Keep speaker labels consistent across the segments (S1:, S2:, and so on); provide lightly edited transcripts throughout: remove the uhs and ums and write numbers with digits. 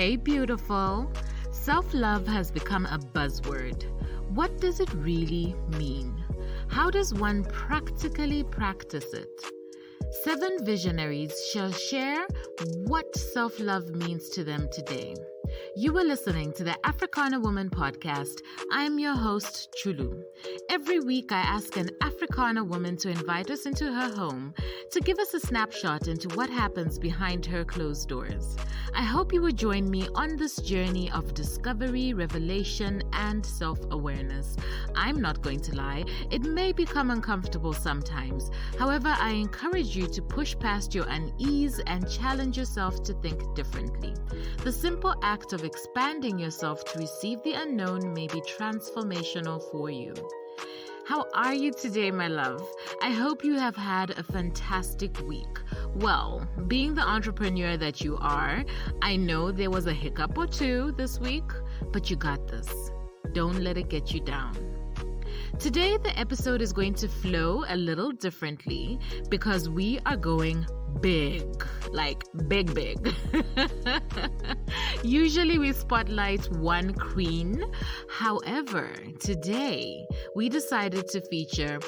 S1: Hey, beautiful. Self-love has become a buzzword. What does it really mean? How does one practically practice it? 7 visionaries shall share what self-love means to them today. You are listening to the Africana Woman podcast. I'm your host, Chulu. Every week, I ask an Africana woman to invite us into her home to give us a snapshot into what happens behind her closed doors. I hope you will join me on this journey of discovery, revelation, and self-awareness. I'm not going to lie, it may become uncomfortable sometimes. However, I encourage you to push past your unease and challenge yourself to think differently. The simple act of expanding yourself to receive the unknown may be transformational for you. How are you today, my love? I hope you have had a fantastic week. Well, being the entrepreneur that you are, I know there was a hiccup or two this week, but you got this. Don't let it get you down. Today, the episode is going to flow a little differently because we are going big, like big. Usually we spotlight one queen. However, today we decided to feature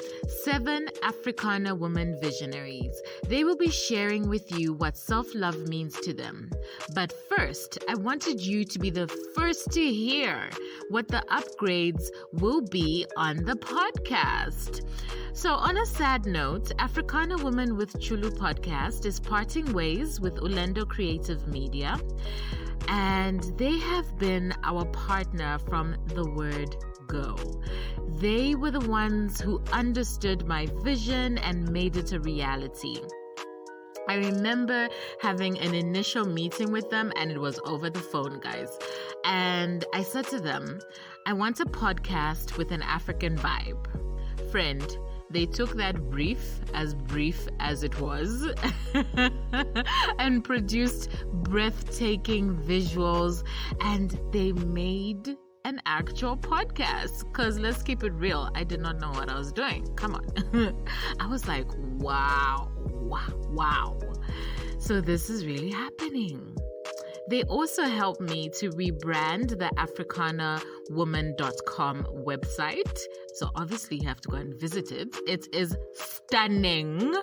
S1: 7 Africana women visionaries. They will be sharing with you what self-love means to them. But first, I wanted you to be the first to hear what the upgrades will be on the podcast. So on a sad note, Africana Woman with Chulu podcast is parting ways with Ulendo Creative Media, and they have been our partner from the word go. They were the ones who understood my vision and made it a reality. I remember having an initial meeting with them, and it was over the phone, guys. And I said to them, I want a podcast with an African vibe. Friend, they took that brief as it was and produced breathtaking visuals, and they made an actual podcast. Because let's keep it real, I did not know what I was doing. Come on. I was like, wow. So this is really happening. They also helped me to rebrand the africanawoman.com website. So obviously you have to go and visit it. It is stunning.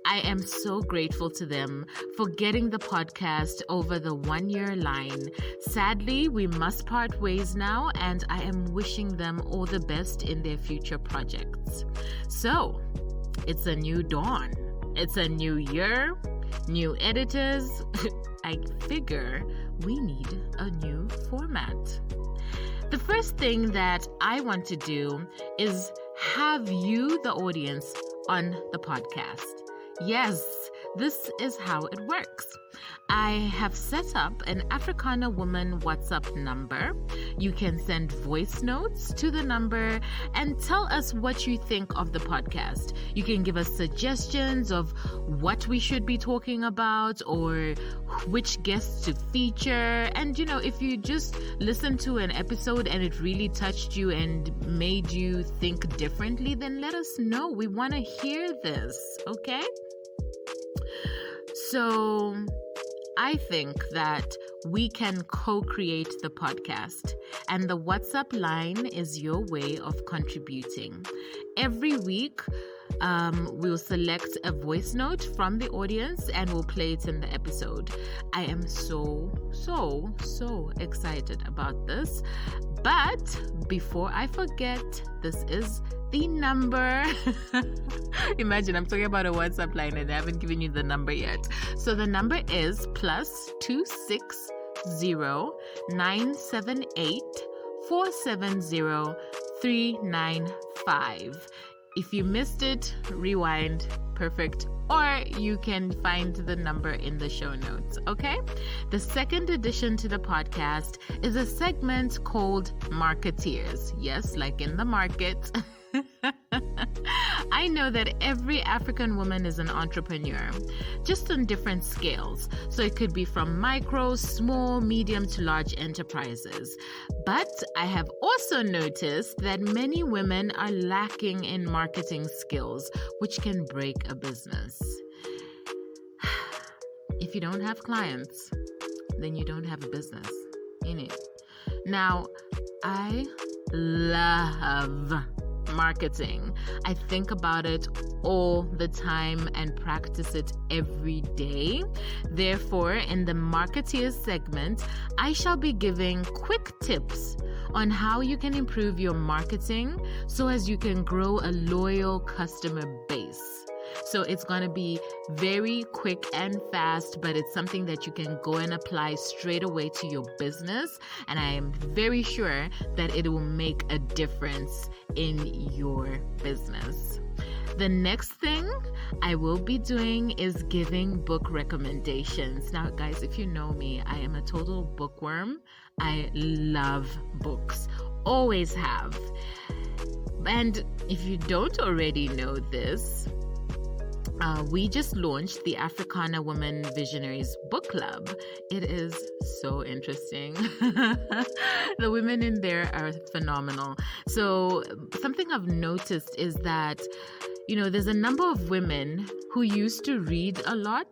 S1: I am so grateful to them for getting the podcast over the 1-year line. Sadly, we must part ways now, and I am wishing them all the best in their future projects. So it's a new dawn. It's a new year, new editors. I figure we need a new format. The first thing that I want to do is have you, the audience, on the podcast. Yes, this is how it works. I have set up an Africana Woman WhatsApp number. You can send voice notes to the number and tell us what you think of the podcast. You can give us suggestions of what we should be talking about or which guests to feature. And, if you just listened to an episode and it really touched you and made you think differently, then let us know. We want to hear this, okay? So I think that we can co-create the podcast, and the WhatsApp line is your way of contributing. Every week, we'll select a voice note from the audience and we'll play it in the episode. I am so excited about this. But before I forget, this is the number. Imagine I'm talking about a WhatsApp line and I haven't given you the number yet. So the number is +260 978 470 395. If you missed it, rewind, perfect, or you can find the number in the show notes, okay? The second addition to the podcast is a segment called Marketeers. Yes, like in the market. I know that every African woman is an entrepreneur, just on different scales. So it could be from micro, small, medium to large enterprises. But I have also noticed that many women are lacking in marketing skills, which can break a business. If you don't have clients, then you don't have a business in it. Now, I love marketing. I think about it all the time and practice it every day. Therefore, in the Marketeers segment, I shall be giving quick tips on how you can improve your marketing so as you can grow a loyal customer base. So it's going to be very quick and fast, but it's something that you can go and apply straight away to your business. And I am very sure that it will make a difference in your business. The next thing I will be doing is giving book recommendations. Now, guys, if you know me, I am a total bookworm. I love books, always have. And if you don't already know this, we just launched the Africana Women Visionaries book club. It is so interesting. The women in there are phenomenal. So something I've noticed is that, there's a number of women who used to read a lot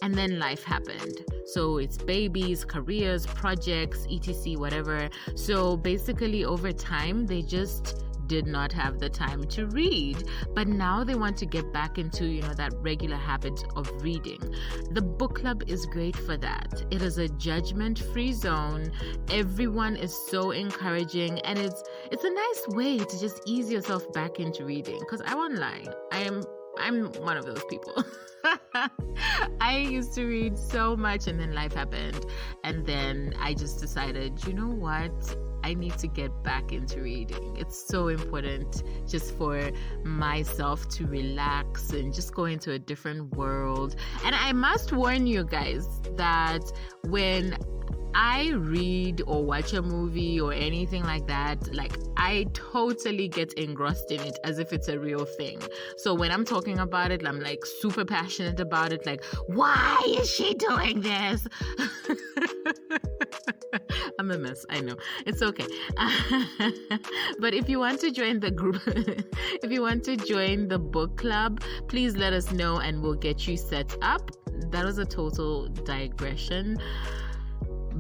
S1: and then life happened. So it's babies, careers, projects, etc., whatever. So basically over time, they just did not have the time to read, but now they want to get back into that regular habit of reading. The book club is great for that. It is a judgment-free zone. Everyone is so encouraging, and it's a nice way to just ease yourself back into reading, because I won't lie, I'm one of those people. I used to read so much and then life happened, and then I just decided, you know what? I need to get back into reading. It's so important just for myself to relax and just go into a different world. And I must warn you guys that when I read or watch a movie or anything like that, I totally get engrossed in it as if it's a real thing. So when I'm talking about it, I'm super passionate about it. Why is she doing this? I'm a mess, I know. It's okay. But if you want to join the group, if you want to join the book club, please let us know and we'll get you set up. That was a total digression.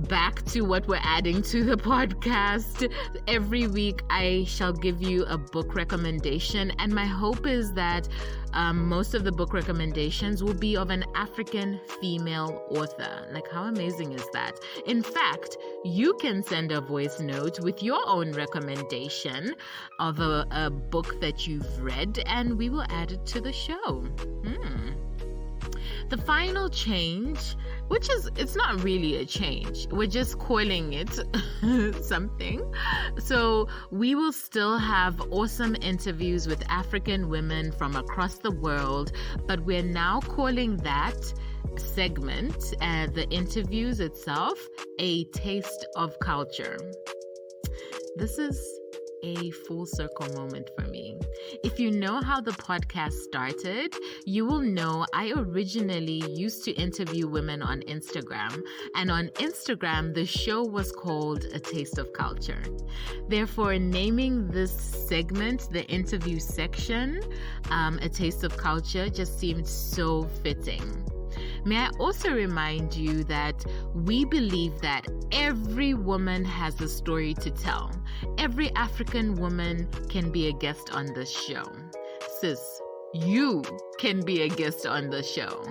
S1: Back to what we're adding to the podcast. Every week I shall give you a book recommendation, and my hope is that most of the book recommendations will be of an African female author. How amazing is that? In fact, you can send a voice note with your own recommendation of a book that you've read, and we will add it to the show. The final change, it's not really a change. We're just calling it something. So we will still have awesome interviews with African women from across the world, but we're now calling that segment, the interviews itself, a taste of culture. This is a full circle moment for me. If you know how the podcast started, you will know I originally used to interview women on Instagram, and on Instagram the show was called A Taste of Culture. Therefore, naming this segment the interview section, A Taste of Culture, just seemed so fitting. May I also remind you that we believe that every woman has a story to tell. Every African woman can be a guest on this show. Sis, you can be a guest on the show.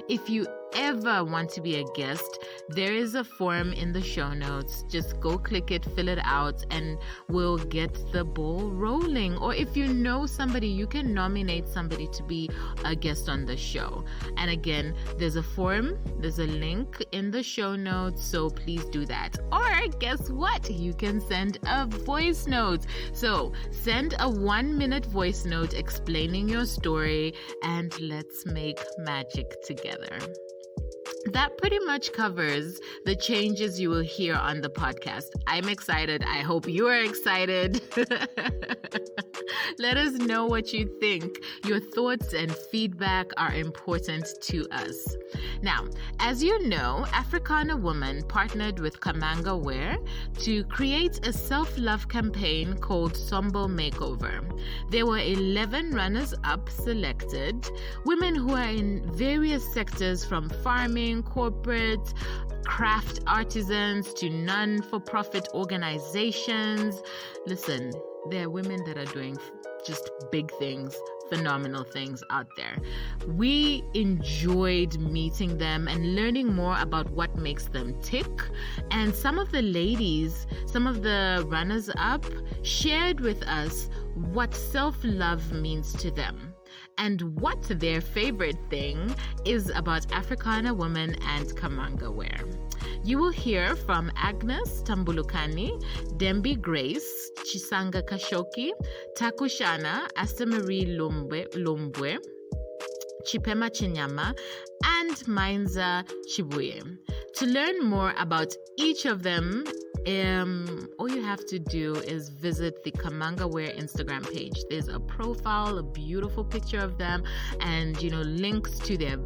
S1: If you ever want to be a guest, there is a form in the show notes. Just go click it, fill it out, and we'll get the ball rolling. Or if you know somebody, you can nominate somebody to be a guest on the show. And again, there's a form, there's a link in the show notes, so please do that. Or guess what? You can send a voice note. So send a 1-minute voice note explaining your story, and let's make magic together. That pretty much covers the changes you will hear on the podcast. I'm excited. I hope you are excited. Let us know what you think. Your thoughts and feedback are important to us. Now, as you know, Africana Woman partnered with Kamanga Wear to create a self-love campaign called Sombo Makeover. There were 11 runners-up selected, women who are in various sectors from farming, corporate, craft artisans to non-for-profit organizations. Listen, there are women that are doing just big things, phenomenal things out there. We enjoyed meeting them and learning more about what makes them tick. And some of the ladies, some of the runners-up shared with us what self-love means to them and what their favorite thing is about Africana Women and Kamanga Wear. You will hear from Agnes Tambulukani, Dembi Grace, Chisanga Kashoki, Takushana, Asta Marie Lumbwe, Chipema Chinyama, and Mainza Chibuye. To learn more about each of them, all you have to do is visit the Kamanga Wear Instagram page. There's a profile, a beautiful picture of them, and links to their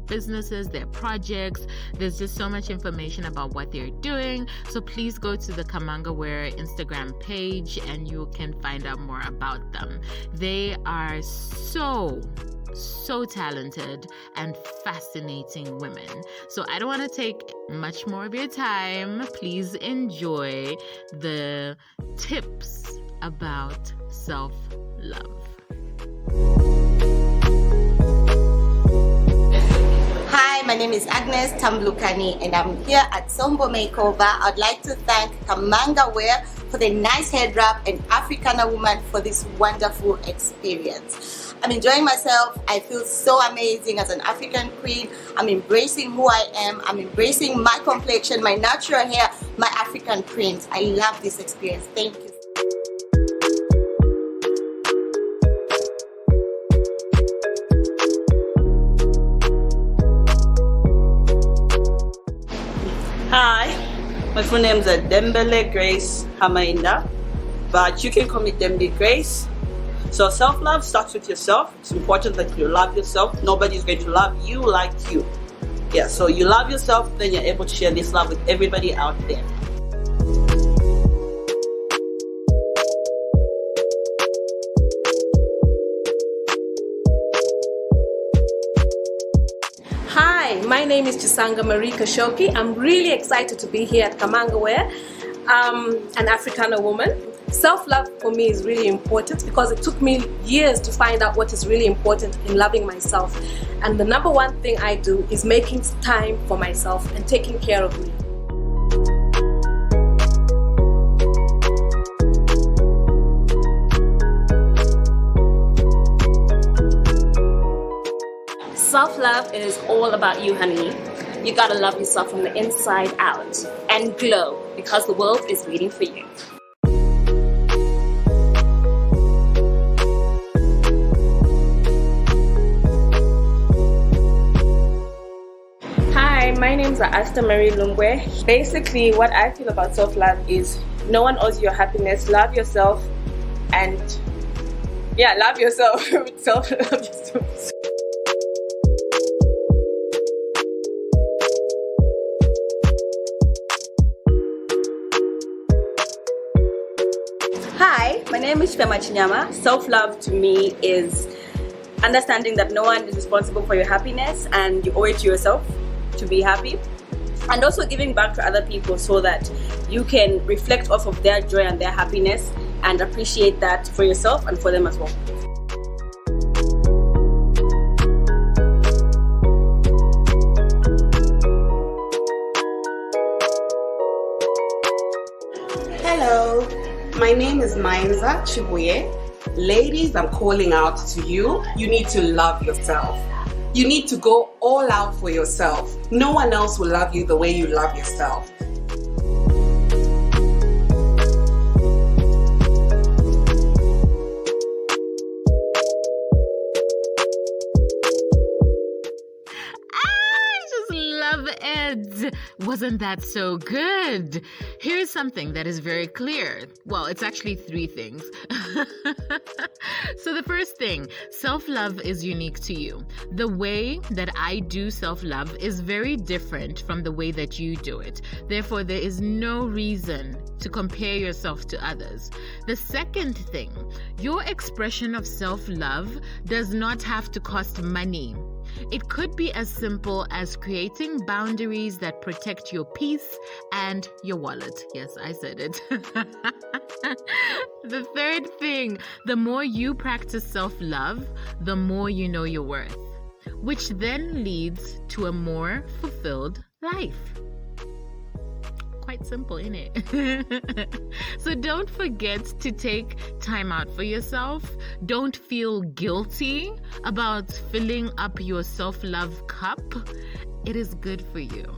S1: businesses, their projects. There's just so much information about what they're doing. So please go to the Kamanga Wear Instagram page and you can find out more about them. They are so talented and fascinating women. So I don't want to take much more of your time. Please enjoy the tips about self-love.
S2: Hi, my name is Agnes Tambulukani and I'm here at Sombo Makeover. I'd like to thank Kamanga Wear for the nice head wrap and Africana Woman for this wonderful experience. I'm enjoying myself. I feel so amazing as an African queen. I'm embracing who I am. I'm embracing my complexion, my natural hair, my African print. I love this experience. Thank you.
S3: Hi, my full name is Dembele Grace Hamainda, but you can call me Dembe Grace. So self-love starts with yourself. It's important that you love yourself. Nobody's going to love you like you. Yeah, so you love yourself, then you're able to share this love with everybody out there.
S4: Hi, my name is Chisanga Marie Kashoki. I'm really excited to be here at Kamanga Wear, an Africana woman. Self-love for me is really important because it took me years to find out what is really important in loving myself. And the number one thing I do is making time for myself and taking care of me.
S5: Self-love is all about you, honey. You gotta love yourself from the inside out and glow because the world is waiting for you.
S6: Hi, my name is Asta Marie Lumbwe. Basically, what I feel about self-love is no one owes you your happiness. Love yourself and love yourself. Self-love yourself.
S3: Hi, my name is Chipema Chinyama. Self-love to me is understanding that no one is responsible for your happiness and you owe it to yourself to be happy, and also giving back to other people so that you can reflect off of their joy and their happiness and appreciate that for yourself and for them as well.
S7: Hello, my name is Mainza Chibuye. Ladies, I'm calling out to you. You need to love yourself. You need to go all out for yourself. No one else will love you the way you love yourself.
S1: I just love it. Wasn't that so good? Here's something that is very clear. Well, it's actually 3 things. So the first thing, self-love is unique to you. The way that I do self-love is very different from the way that you do it. Therefore, there is no reason to compare yourself to others. The second thing, your expression of self-love does not have to cost money. It could be as simple as creating boundaries that protect your peace and your wallet. Yes, I said it. The third thing, the more you practice self-love, the more you know your worth, which then leads to a more fulfilled life. Quite simple, innit? So don't forget to take time out for yourself. Don't feel guilty about filling up your self-love cup. It is good for you.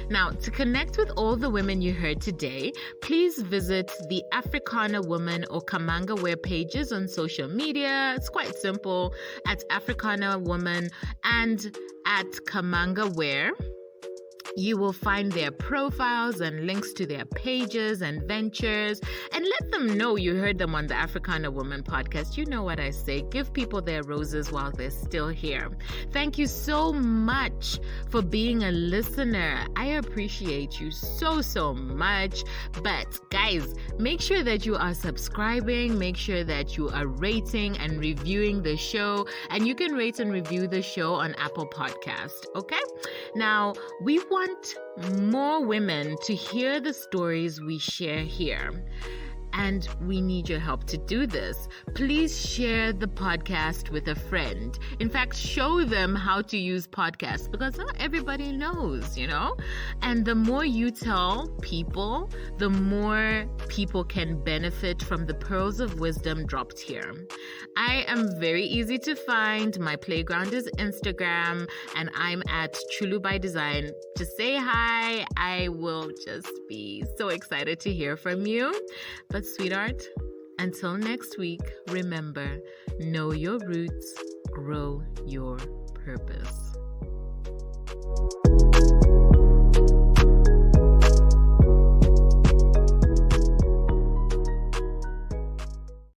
S1: Now, to connect with all the women you heard today, please visit the Africana Woman or Kamanga Wear pages on social media. It's quite simple, at Africana Woman and at Kamanga Wear. You will find their profiles and links to their pages and ventures, and let them know you heard them on the Africana Woman podcast. You know what I say. Give people their roses while they're still here. Thank you so much for being a listener. I appreciate you so much. But guys, make sure that you are subscribing. Make sure that you are rating and reviewing the show. And you can rate and review the show on Apple Podcast. Okay? Now, we want more women to hear the stories we share here. And we need your help to do this. Please share the podcast with a friend. In fact, show them how to use podcasts, because not everybody knows, you know? And the more you tell people, the more people can benefit from the pearls of wisdom dropped here. I am very easy to find. My playground is Instagram, and I'm at Chulu by Design. Just say hi. I will just be so excited to hear from you. But sweetheart, until next week, remember, know your roots, grow your purpose.